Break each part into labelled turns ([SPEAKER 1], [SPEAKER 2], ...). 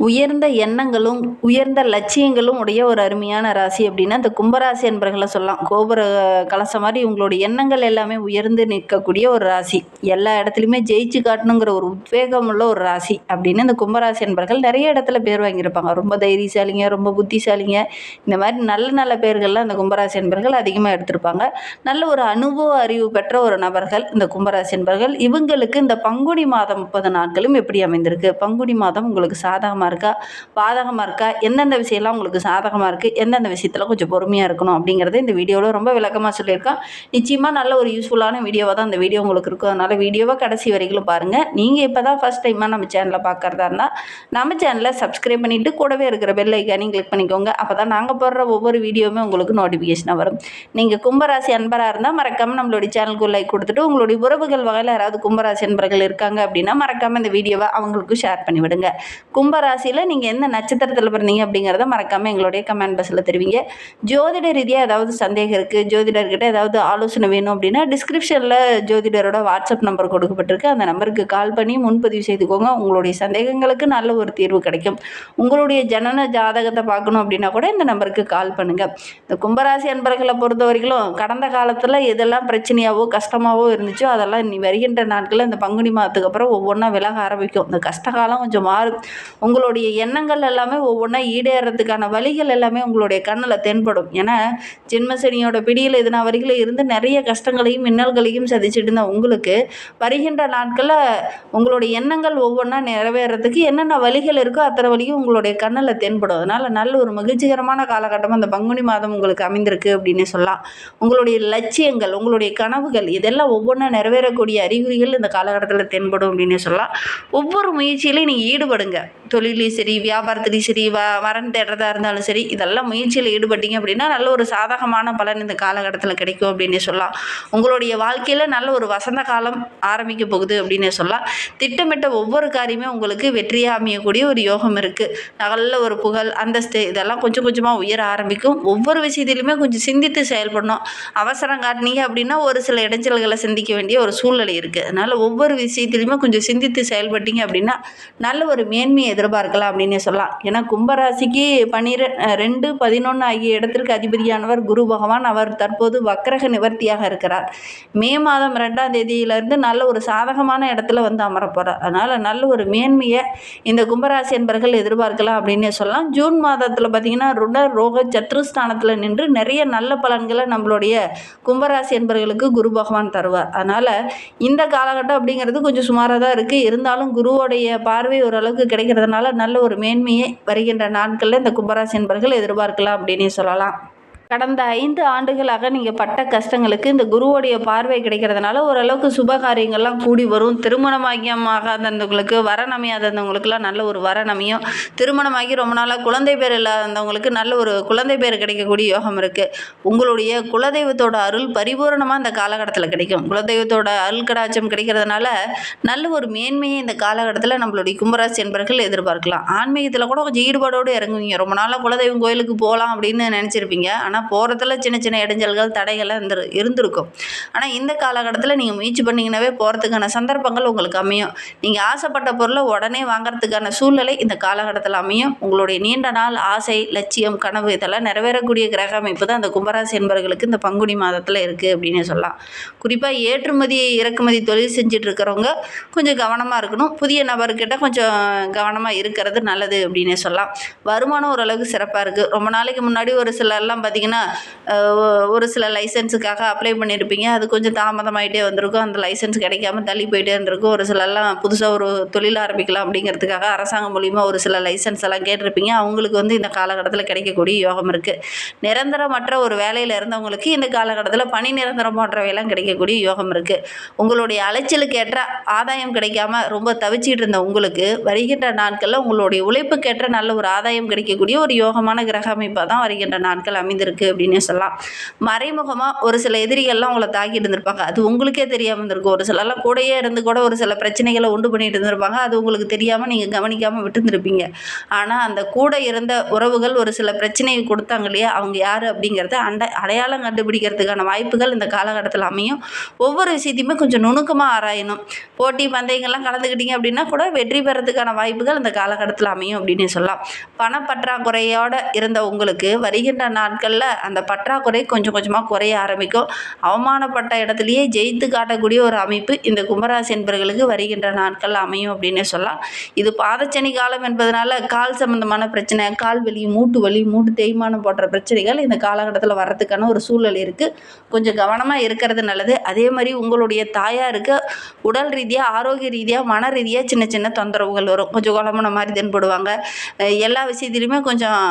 [SPEAKER 1] உயர்ந்த எண்ணங்களும், உயர்ந்த லட்சியங்களும் உடைய ஒரு அருமையான ராசி அப்படின்னா, இந்த கும்பராசி என்பர்களை சொல்லலாம். கோபுர கலசம் மாரி உங்களுடைய எண்ணங்கள் எல்லாமே உயர்ந்து நிற்கக்கூடிய ஒரு ராசி. எல்லா இடத்துலயுமே ஜெயிச்சு காட்டணுங்கிற ஒரு உத்வேகம் உள்ள ஒரு ராசி அப்படின்னு இந்த கும்பராசி என்பர்கள் நிறைய இடத்துல பேர் வாங்கியிருப்பாங்க. ரொம்ப தைரியசாலிங்க, ரொம்ப புத்திசாலிங்க, இந்த மாதிரி நல்ல நல்ல பேர்கள்லாம் இந்த கும்பராசி என்பர்கள் அதிகமாக எடுத்திருப்பாங்க. நல்ல ஒரு அனுபவ அறிவு பெற்ற ஒரு நபர்கள் இந்த கும்பராசி என்பர்கள். இவங்களுக்கு இந்த பங்குனி மாதம் 30 நாட்களும் எப்படி அமைந்திருக்கு? பங்குனி மாதம் உங்களுக்கு சாதகமாக இருக்கா, பாதகமாக இருக்கா, எந்தெந்த விஷயம்லாம் உங்களுக்கு சாதகமாக இருக்குது, எந்தெந்த விஷயத்தில் கொஞ்சம் பொறுமையாக இருக்கணும் அப்படிங்கிறத இந்த வீடியோவில் ரொம்ப விளக்கமாக சொல்லியிருக்கேன். நிச்சயமாக நல்ல ஒரு யூஸ்ஃபுல்லான வீடியோவாக தான் இந்த வீடியோ உங்களுக்கு இருக்கும். அதனால் வீடியோவை கடைசி வரைக்கும் பாருங்கள். நீங்கள் இப்போ தான் ஃபஸ்ட் டைமாக நம்ம சேனலில் பார்க்குறதா இருந்தால் நம்ம சேனலை சப்ஸ்கிரைப் பண்ணிவிட்டு கூடவே இருக்கிற பெல் ஐக்கானையும் கிளிக் பண்ணிக்கோங்க. அப்போ தான் நாங்கள் போடுற ஒவ்வொரு வீடியோவுமே உங்களுக்கு நோட்டிஃபிகேஷனாக வரும். நீங்கள் கும்பராசி அன்பராக இருந்தால் மறக்காமல் நம்மளுடைய சேனலுக்கு லைக் கொடுத்துட்டு உங்களுடைய உறவுகள் வகையில் யாராவது கும்பராசி அன்பர்கள் இருக்காங்க அப்படின்னா மறக்காமல் இந்த வீடியோவை அவங்களுக்கும் ஷேர் பண்ணிவிடுங்க. கும்பராசியில் நீங்கள் எந்த நட்சத்திரத்தில் பிறந்தீங்க அப்படிங்கிறத மறக்காமல் எங்களுடைய கமெண்ட் பாக்ஸில் தெரிவிங்க. ஜோதிட ரீதியாக ஏதாவது சந்தேகம் இருக்குது, ஜோதிடர்கிட்ட ஏதாவது ஆலோசனை வேணும் அப்படின்னா டிஸ்கிரிப்ஷனில் ஜோதிடரோட வாட்ஸ்அப் நம்பர் கொடுக்கப்பட்டிருக்கு. அந்த நம்பருக்கு கால் பண்ணி முன்பதிவு செய்துக்கோங்க. உங்களுடைய சந்தேகங்களுக்கு நல்ல ஒரு தீர்வு கிடைக்கும். உங்களுடைய ஜனன ஜாதகத்தை பார்க்கணும் அப்படின்னா கூட இந்த நம்பருக்கு கால் பண்ணுங்கள். இந்த கும்பராசி அன்பர்களை பொறுத்த வரைக்கும் கடந்த காலத்தில் எதெல்லாம் பிரச்சனையாவோ கஷ்டமாகவோ இருந்துச்சோ அதெல்லாம் இனி வருகின்ற நாட்களில் இந்த பங்குனி மாதத்துக்கு அப்புறம் ஒவ்வொன்றா விலக ஆரம்பிக்கும். இந்த கஷ்டகாலம் கொஞ்சம் மாறும். உங்களுடைய எண்ணங்கள் எல்லாமே ஒவ்வொன்றா ஈடேறதுக்கான வழிகள் எல்லாமே உங்களுடைய கண்ணில் தென்படும். ஏன்னா ஜென்மசனியோட பிடியில் இதுனா வரைக்கும் இருந்து நிறைய கஷ்டங்களையும் இன்னல்களையும் சதிச்சுட்டு இருந்த உங்களுக்கு வருகின்ற நாட்களில் உங்களுடைய எண்ணங்கள் ஒவ்வொன்றா நிறைவேறதுக்கு என்னென்ன வழிகள் இருக்கோ அத்தனை வழியும் உங்களுடைய கண்ணில் தென்படும். அதனால் நல்ல ஒரு மகிழ்ச்சிகரமான காலகட்டமாக அந்த பங்குனி மாதம் உங்களுக்கு அமைந்திருக்கு அப்படின்னு சொல்லலாம். உங்களுடைய லட்சியங்கள், உங்களுடைய கனவுகள் இதெல்லாம் ஒவ்வொன்றா நிறைவேறக்கூடிய அறிகுறிகள் இந்த காலகட்டத்தில் தென்படும் அப்படின்னு சொல்லலாம். ஒவ்வொரு முயற்சியிலையும் நீங்கள் ஈடுபடுங்க. தொழிலையும் சரி, வியாபாரத்துலேயும் சரி, வரன் தேடுறதா இருந்தாலும் சரி, இதெல்லாம் முயற்சியில் ஈடுபட்டீங்க அப்படின்னா நல்ல ஒரு சாதகமான பலன் இந்த காலகட்டத்தில் கிடைக்கும் அப்படின்னு சொல்லலாம். உங்களுடைய வாழ்க்கையில் நல்ல ஒரு வசந்த காலம் ஆரம்பிக்க போகுது அப்படின்னு சொல்லலாம். திட்டமிட்ட ஒவ்வொரு காரியமே உங்களுக்கு வெற்றியாக அமையக்கூடிய ஒரு யோகம் இருக்குது. நல்ல ஒரு புகழ், அந்தஸ்து இதெல்லாம் கொஞ்சம் கொஞ்சமாக உயர ஆரம்பிக்கும். ஒவ்வொரு விஷயத்திலுமே கொஞ்சம் சிந்தித்து செயல்படணும். அவசரம் காட்டினீங்க அப்படின்னா ஒரு சில இடைஞ்சல்களை சந்திக்க வேண்டிய ஒரு சூழ்நிலை இருக்குது. அதனால் ஒவ்வொரு விஷயத்திலுமே கொஞ்சம் சிந்தித்து செயல்பட்டீங்க அப்படின்னா நல்ல ஒரு மேன்மையை எதிர்பார்க்கலாம் அப்படின்னு சொல்லலாம். ஏன்னா கும்பராசிக்கு 2, 11 ஆகிய இடத்திற்கு அதிபதியானவர் குரு பகவான். அவர் தற்போது வக்ரக நிவர்த்தியாக இருக்கிறார். மே மாதம் 2ஆம் தேதியிலிருந்து நல்ல ஒரு சாதகமான இடத்துல வந்து அமரப்போகிறார். அதனால் நல்ல ஒரு மேன்மையை இந்த கும்பராசி என்பர்கள் எதிர்பார்க்கலாம் அப்படின்னு சொல்லலாம். ஜூன் மாதத்தில் பார்த்திங்கன்னா ருண ரோக சத்ருஸ்தானத்தில் நின்று நிறைய நல்ல பலன்களை நம்மளுடைய கும்பராசி என்பர்களுக்கு குரு பகவான் தருவார். அதனால் இந்த காலகட்டம் அப்படிங்கிறது கொஞ்சம் சுமாராக தான் இருக்குது. இருந்தாலும் குருவோடைய பார்வை ஓரளவுக்கு கிடைக்கிறதுனால நல்ல ஒரு மேன்மையை வருகின்ற நாட்களில் இந்த கும்பராசி என்பர்கள் எதிர்பார்க்கலாம் அப்படின்னு சொல்லலாம். கடந்த 5 ஆண்டுகளாக நீங்கள் பட்ட கஷ்டங்களுக்கு இந்த குருவோடைய பார்வை கிடைக்கிறதுனால ஓரளவுக்கு சுபகாரியங்கள்லாம் கூடி வரும். திருமணமாகியமாகாதவங்களுக்கு, வரன் அமையாதவங்களுக்குலாம் நல்ல ஒரு வரன் அமையும். திருமணமாகி ரொம்ப நாளாக குழந்தை பேர் இல்லாதவங்களுக்கு நல்ல ஒரு குழந்தை பேர் கிடைக்கக்கூடிய யோகம் இருக்குது. உங்களுடைய குலதெய்வத்தோட அருள் பரிபூரணமாக இந்த காலகட்டத்தில் கிடைக்கும். குலதெய்வத்தோட அருள் கடாட்சம் கிடைக்கிறதுனால நல்ல ஒரு மேன்மையை இந்த காலகட்டத்தில் நம்மளுடைய கும்பராசி என்பர்கள் எதிர்பார்க்கலாம். ஆன்மீகத்தில் கூட கொஞ்சம் ஈடுபாடோடு இறங்குவீங்க. ரொம்ப நாளாக குலதெய்வம் கோயிலுக்கு போகலாம் அப்படின்னு நினச்சிருப்பீங்க. ஆனால் போகிறதுல சின்ன சின்ன இடைஞ்சல்கள், தடைகள்லாம் இருந்திருக்கும். ஆனால் இந்த காலகட்டத்தில் நீங்கள் முயற்சி பண்ணிங்கன்னாவே போகிறதுக்கான சந்தர்ப்பங்கள் உங்களுக்கு அமையும். நீங்கள் ஆசைப்பட்ட பொருளை உடனே வாங்கிறதுக்கான சூழ்நிலை இந்த காலகட்டத்தில் அமையும். உங்களுடைய நீண்ட நாள் ஆசை, லட்சியம், கனவு இதெல்லாம் நிறைவேறக்கூடிய கிரக அமைப்பு தான் அந்த கும்பராசி என்பவர்களுக்கு இந்த பங்குனி மாதத்தில் இருக்குது அப்படின்னு சொல்லலாம். குறிப்பாக ஏற்றுமதி இறக்குமதி தொழில் செஞ்சுட்டு இருக்கிறவங்க கொஞ்சம் கவனமாக இருக்கணும். புதிய நபர்கிட்ட கொஞ்சம் கவனமாக இருக்கிறது நல்லது அப்படின்னு சொல்லலாம். வருமானம் ஓரளவுக்கு சிறப்பாக இருக்குது. ரொம்ப நாளைக்கு முன்னாடி ஒரு சிலர்லாம் பார்த்திங்கன்னா ஒரு சில லைசன்ஸுக்காக அப்ளை பண்ணியிருப்பீங்க. அது கொஞ்சம் தாமதமாகிட்டே வந்திருக்கும். அந்த லைசன்ஸ் கிடைக்காம தள்ளி போயிட்டே இருந்திருக்கும். ஒரு சிலர்லாம் புதுசாக ஒரு தொழில் ஆரம்பிக்கலாம் அப்படிங்கிறதுக்காக அரசாங்கம் மூலிமா ஒரு சில லைசன்ஸ் எல்லாம் கேட்டிருப்பீங்க. அவங்களுக்கு வந்து இந்த காலகட்டத்தில் கிடைக்கக்கூடிய யோகம் இருக்குது. நிரந்தரமற்ற ஒரு வேலையில் இருந்தவங்களுக்கு இந்த காலகட்டத்தில் பணி நிரந்தரம் போன்றவையெல்லாம் கிடைக்கக்கூடிய யோகம் இருக்குது. உங்களுடைய அலைச்சலுக்கு ஏற்ற ஆதாயம் கிடைக்காம ரொம்ப தவிச்சிட்டு இருந்த உங்களுக்கு வருகின்ற நாட்களில் உங்களுடைய உழைப்புக்கேற்ற நல்ல ஒரு ஆதாயம் கிடைக்கக்கூடிய ஒரு யோகமான கிரக அமைப்பாக தான் வருகின்ற நாட்கள் அமைந்திருக்கு அமைந்திருக்கு அப்படின்னே சொல்லலாம். மறைமுகமாக ஒரு சில எதிரிகள்லாம் உங்களை தாக்கிட்டு இருந்திருப்பாங்க. அது உங்களுக்கே தெரியாமல் இருந்திருக்கும். ஒரு சிலர்லாம் கூடயே இருந்து கூட ஒரு சில பிரச்சனைகளை உண்டு பண்ணிட்டு இருந்திருப்பாங்க. அது உங்களுக்கு தெரியாமல் நீங்கள் கவனிக்காமல் விட்டுருந்துருப்பீங்க. ஆனால் அந்த கூட இருந்த உறவுகள் ஒரு சில பிரச்சனையை கொடுத்தாங்க இல்லையா, அவங்க யார் அப்படிங்கிறத அடையாளம் கண்டுபிடிக்கிறதுக்கான வாய்ப்புகள் இந்த காலகட்டத்தில் அமையும். ஒவ்வொரு விஷயத்தையுமே கொஞ்சம் நுணுக்கமாக ஆராயணும். போட்டி பந்தயங்கள்லாம் கலந்துக்கிட்டீங்க அப்படின்னா கூட வெற்றி பெறதுக்கான வாய்ப்புகள் இந்த காலகட்டத்தில் அமையும் அப்படின்னு சொல்லலாம். பணப்பற்றாக்குறையோடு இருந்த உங்களுக்கு வருகின்ற நாட்களில் அந்த பற்றாக்குறை கொஞ்சம் கொஞ்சமாக குறைய ஆரம்பிக்கும். அவமானப்பட்ட இடத்துலையே ஜெயித்து காட்டக்கூடிய ஒரு அமைப்பு இந்த கும்பராசி என்பவர்களுக்கு வருகின்ற நாட்கள் அமையும் அப்படின்னு சொல்லலாம். இது பாதச்சனி காலம் என்பதனால கால் சம்பந்தமான பிரச்சனை, கால் வலி, மூட்டு வலி, மூட்டு தேய்மானம் போன்ற பிரச்சனைகள் இந்த காலகட்டத்தில் வர்றதுக்கான ஒரு சூழல் இருக்குது. கொஞ்சம் கவனமாக இருக்கிறது நல்லது. அதே மாதிரி உங்களுடைய தாயாருக்கு உடல் ரீதியாக, ஆரோக்கிய ரீதியாக, மன ரீதியாக சின்ன சின்ன தொந்தரவுகள் வரும். கொஞ்சம் குழம்புன மாதிரி தென்படுவாங்க. எல்லா விஷயத்துலையுமே கொஞ்சம்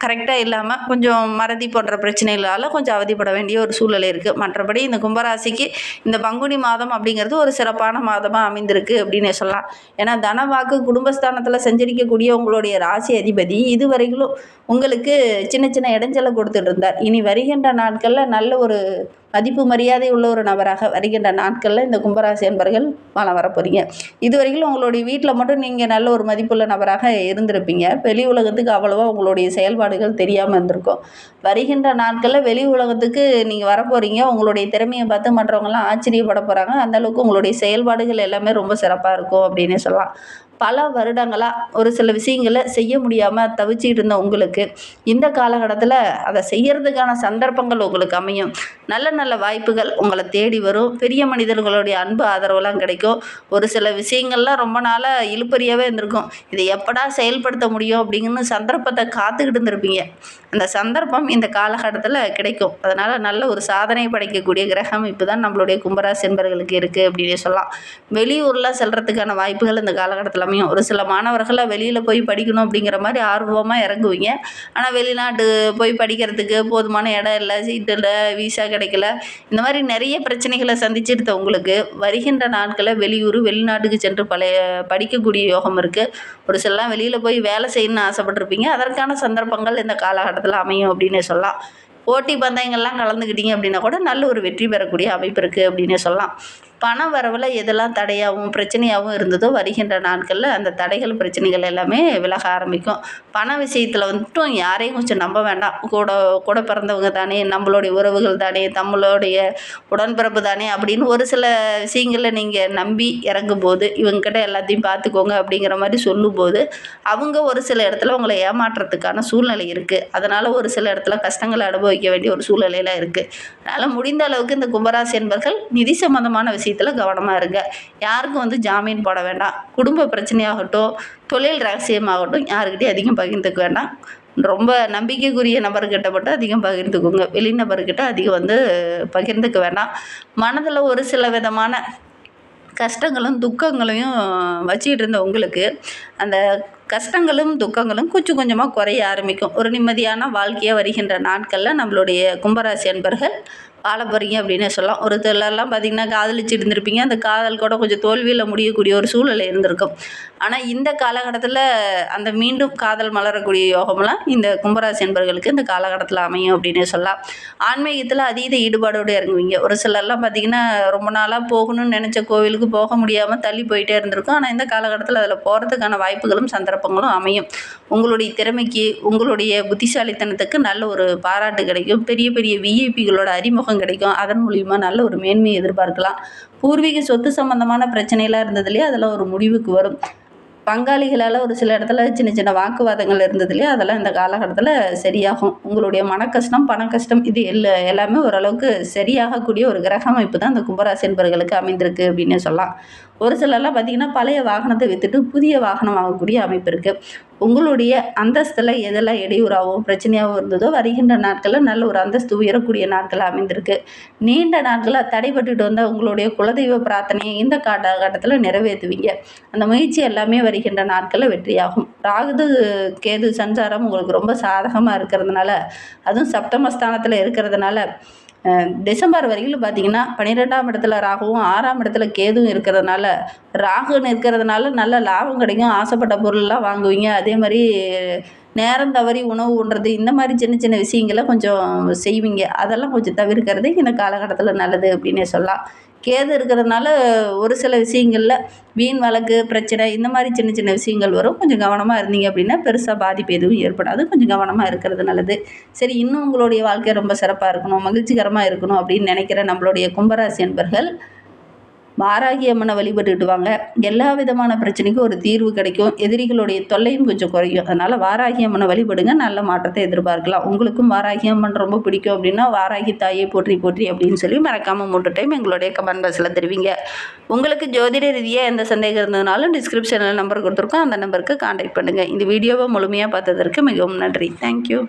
[SPEAKER 1] கரெக்டாக இல்லாமல் கொஞ்சம் மறதி போன்ற பிரச்சனைகளால் கொஞ்சம் அவதிப்பட வேண்டிய ஒரு சூழ்நிலை இருக்குது. மற்றபடி இந்த கும்பராசிக்கு இந்த பங்குனி மாதம் அப்படிங்கிறது ஒரு சிறப்பான மாதமாக அமைந்திருக்கு அப்படின்னு சொல்லலாம். ஏன்னா தனவாக்கு குடும்பஸ்தானத்தில் சஞ்சரிக்கக்கூடிய உங்களுடைய ராசி அதிபதி இதுவரையிலும் உங்களுக்கு சின்ன சின்ன இடைஞ்சலை கொடுத்துட்டு இருந்தார். இனி வருகின்ற நாட்களில் நல்ல ஒரு மதிப்பு மரியாதை உள்ள ஒரு நபராக வருகின்ற நாட்களில் இந்த கும்பராசி என்பர்கள் வளம் வர போகிறீங்க. இதுவரைக்கும் உங்களுடைய வீட்டில் மட்டும் நீங்கள் நல்ல ஒரு மதிப்புள்ள நபராக இருந்திருப்பீங்க. வெளி உலகத்துக்கு அவ்வளோவா உங்களுடைய செயல்பாடுகள் தெரியாமல் இருந்திருக்கும். வருகின்ற நாட்களில் வெளி உலகத்துக்கு நீங்கள் வரப்போகிறீங்க. உங்களுடைய திறமையை பார்த்து மற்றவங்களாம் ஆச்சரியப்பட போகிறாங்க. அந்தளவுக்கு உங்களுடைய செயல்பாடுகள் எல்லாமே ரொம்ப சிறப்பாக இருக்கும் அப்படின்னு சொல்லலாம். பல வருடங்களாக ஒரு சில விஷயங்களை செய்ய முடியாமல் தவிச்சிட்டு இருந்த உங்களுக்கு இந்த காலகட்டத்தில் அதை செய்யறதுக்கான சந்தர்ப்பங்கள் உங்களுக்கு அமையும். நல்ல நல்ல வாய்ப்புகள் உங்களை தேடி வரும். பெரிய மனிதர்களுடைய அன்பு ஆதரவுலாம் கிடைக்கும். ஒரு சில விஷயங்கள்லாம் ரொம்ப நாளாக இழுபறியாகவே இருந்திருக்கும். இதை எப்படா செயல்படுத்த முடியும் அப்படிங்கன்னு சந்தர்ப்பத்தை காத்துக்கிட்டு இருந்திருப்பீங்க. அந்த சந்தர்ப்பம் இந்த காலகட்டத்தில் கிடைக்கும். அதனால் நல்ல ஒரு சாதனை படைக்கக்கூடிய கிரக அமைப்பு தான் நம்மளுடைய கும்பராசி என்பவர்களுக்கு இருக்குது அப்படின்னு சொல்லலாம். வெளியூரில் செல்கிறதுக்கான வாய்ப்புகள் இந்த காலகட்டத்தில் அமையும். ஒரு சில மாணவர்களை வெளியில் போய் படிக்கணும் அப்படிங்கிற மாதிரி ஆர்வமாக இறங்குவீங்க. ஆனால் வெளிநாட்டு போய் படிக்கிறதுக்கு போதுமான இடம் இல்லை, சீட்டு இல்லை, வீசா கிடைக்கல, இந்த மாதிரி நிறைய பிரச்சனைகளை சந்திச்சிருந்த உங்களுக்கு வருகின்ற நாட்களில் வெளியூர் வெளிநாட்டுக்கு சென்று படிக்கக்கூடிய யோகம் இருக்குது. ஒரு சிலலாம் வெளியில் போய் வேலை செய்யணும்னு ஆசைப்பட்டிருப்பீங்க. அதற்கான சந்தர்ப்பங்கள் இந்த காலகட்டத்தில் அமையும் அப்படின்னு சொல்லலாம். போட்டி பந்தயங்கள்லாம் கலந்துக்கிட்டீங்க அப்படின்னா கூட நல்ல ஒரு வெற்றி பெறக்கூடிய அமைப்பு இருக்குது அப்படின்னு சொல்லலாம். பண வரவில் எதெல்லாம் தடையாகவும் பிரச்சனையாகவும் இருந்ததோ வருகின்ற நாட்களில் அந்த தடைகள் பிரச்சனைகள் எல்லாமே விலக ஆரம்பிக்கும். பண விஷயத்தில் வந்துட்டும் யாரையும் கொஞ்சம் நம்ப வேண்டாம். கூட பிறந்தவங்க தானே, நம்மளுடைய உறவுகள் தானே, நம்மளுடைய உடன்பிறப்பு தானே அப்படின்னு ஒரு சில விஷயங்களில் நீங்கள் நம்பி இறங்கும்போது இவங்ககிட்ட எல்லாத்தையும் பார்த்துக்கோங்க அப்படிங்கிற மாதிரி சொல்லும்போது அவங்க ஒரு சில இடத்துல உங்களை ஏமாற்றுறதுக்கான சூழ்நிலை இருக்குது. அதனால் ஒரு சில இடத்துல கஷ்டங்களை அனுபவிக்க வேண்டிய ஒரு சூழ்நிலையில் இருக்குது. அதனால் முடிந்த அளவுக்கு இந்த கும்பராசி என்பர்கள் நிதி சம்பந்தமான விஷயத்தில் கவனமாக இருங்க. யாருக்கும் ஜாமீன் போட வேண்டாம். குடும்ப பிரச்சனையாகட்டும், தொழில் ரகசியமாகட்டும் யாருக்கிட்டையும் அதிகம் பகிர்ந்துக்க வேண்டாம். ரொம்ப நம்பிக்கைக்குரிய நபர்கிட்ட மட்டும் அதிகம் பகிர்ந்துக்கோங்க. வெளிநபர்கிட்ட அதிகம் பகிர்ந்துக்க வேண்டாம். மனதில் ஒரு சில விதமான கஷ்டங்களும் துக்கங்களையும் வச்சுக்கிட்டு இருந்த உங்களுக்கு அந்த கஷ்டங்களும் துக்கங்களும் கொஞ்சம் கொஞ்சமாக குறைய ஆரம்பிக்கும். ஒரு நிம்மதியான வாழ்க்கையாக வருகின்ற நாட்களில் நம்மளுடைய கும்பராசி அன்பர்கள் வாழ போகிறீங்க அப்படின்னு சொல்லலாம். ஒரு சிலர்லாம் பார்த்திங்கன்னா காதலிச்சுட்டு இருந்திருப்பீங்க. அந்த காதல் கூட கொஞ்சம் தோல்வியில் முடியக்கூடிய ஒரு சூழ்நிலை இருந்திருக்கும். ஆனால் இந்த காலகட்டத்தில் அந்த மீண்டும் காதல் மலரக்கூடிய யோகம்லாம் இந்த கும்பராசி என்பவர்களுக்கு இந்த காலகட்டத்தில் அமையும் அப்படின்னு சொல்லலாம். ஆன்மீகத்தில் அதீத ஈடுபாடோடு இறங்குவீங்க. ஒரு சிலர்லாம் பார்த்திங்கன்னா ரொம்ப நாளாக போகணும்னு நினச்ச கோவிலுக்கு போக முடியாமல் தள்ளி போயிட்டே இருந்திருக்கும். ஆனால் இந்த காலகட்டத்தில் அதில் போகிறதுக்கான வாய்ப்புகளும் சந்தர்ப்பங்களும் அமையும். உங்களுடைய திறமைக்கு, உங்களுடைய புத்திசாலித்தனத்துக்கு நல்ல ஒரு பாராட்டு கிடைக்கும். பெரிய பெரிய விஐபிகளோட அறிமுகம் கிடைக்கும். அதன் மூலிமா நல்ல ஒரு மேன்மையை எதிர்பார்க்கலாம். பூர்வீக சொத்து சம்பந்தமான பிரச்சனைலாம் இருந்தது இல்லையா, அதெல்லாம் ஒரு முடிவுக்கு வரும். பங்காளிகளால் ஒரு சில இடத்துல சின்ன சின்ன வாக்குவாதங்கள் இருந்தது இல்லையா, அதெல்லாம் இந்த காலகட்டத்தில் சரியாகும். உங்களுடைய மனக்கஷ்டம், பணக்கஷ்டம் இது எல்லாமே ஓரளவுக்கு சரியாகக்கூடிய ஒரு கிரக அமைப்பு தான் இந்த கும்பராசி என்பவர்களுக்கு அமைந்திருக்கு அப்படின்னு சொல்லலாம். ஒரு சிலர்லாம் பார்த்திங்கன்னா பழைய வாகனத்தை விற்றுட்டு புதிய வாகனம் வாங்கக்கூடிய அமைப்பு இருக்குது. உங்களுடைய அந்தஸ்தில் எதெல்லாம் இடையூறாகவும் பிரச்சனையாகவும் இருந்ததோ வருகின்ற நாட்களில் நல்ல ஒரு அந்தஸ்து உயரக்கூடிய நாட்கள் அமைந்திருக்கு. நீண்ட நாட்களாக தடைபட்டுட்டு வந்த உங்களுடைய குலதெய்வ பிரார்த்தனையை இந்த காலகட்டத்தில் நிறைவேற்றுவீங்க. அந்த முயற்சி எல்லாமே வருகின்ற நாட்களில் வெற்றியாகும். ராகு கேது சஞ்சாரம் உங்களுக்கு ரொம்ப சாதகமாக இருக்கிறதுனால, அதுவும் சப்தமஸ்தானத்தில் இருக்கிறதுனால டிசம்பர் வரையிலும் பார்த்தீங்கன்னா 12ஆம் இடத்துல ராகுவும் 6ஆம் இடத்துல கேதுவும் இருக்கிறதுனால, ராகுன்னு இருக்கிறதுனால நல்ல லாபம் கிடைக்கும். ஆசைப்பட்ட பொருள்லாம் வாங்குவீங்க. அதே மாதிரி நேரம் தவறி உணவு உண்றது இந்த மாதிரி சின்ன சின்ன விஷயங்கள கொஞ்சம் செய்வீங்க. அதெல்லாம் கொஞ்சம் தவிர்க்கிறது இந்த காலகட்டத்தில நல்லது அப்படின்னே சொல்லலாம். கேது இருக்கிறதுனால ஒரு சில விஷயங்கள்ல வீண் வழக்கு, பிரச்சனை இந்த மாதிரி சின்ன சின்ன விஷயங்கள் வரும். கொஞ்சம் கவனமா இருந்தீங்க அப்படின்னா, பெருசா பாதிப்பு எதுவும் ஏற்படாது. கொஞ்சம் கவனமா இருக்கிறது நல்லது. சரி, இன்னும் உங்களுடைய வாழ்க்கை ரொம்ப சிறப்பா இருக்கணும், மகிழ்ச்சிகரமா இருக்கணும் அப்படின்னு நினைக்கிற நம்மளுடைய கும்பராசி அன்பர்கள், வாராகி அம்மனை வழிபட்டுட்டு வாங்க. எல்லா விதமான பிரச்சனைக்கும் ஒரு தீர்வு கிடைக்கும். எதிரிகளுடைய தொல்லையும் கொஞ்சம் குறையும். அதனால வாராகி அம்மனை வழிபடுங்க. நல்ல மாற்றத்தை எதிர்பார்க்கலாம். உங்களுக்கும் வாராகி அம்மன் ரொம்ப பிடிக்கும் அப்படின்னா, வாராகி தாயை போற்றி போற்றி அப்படின்னு சொல்லி மறக்காம 3 டைம் எங்களுடைய கமெண்ட் பாக்ஸில் தெரிவிங்க. உங்களுக்கு ஜோதிட ரீதியா எந்த சந்தேகம் இருந்ததுனாலும் டிஸ்கிரிப்ஷனில் நம்பர் கொடுத்துருக்கோம். அந்த நம்பருக்கு கான்டாக்ட் பண்ணுங்க. இந்த வீடியோவை முழுமையாக பார்த்ததற்கு மிகவும் நன்றி. தேங்க்யூ.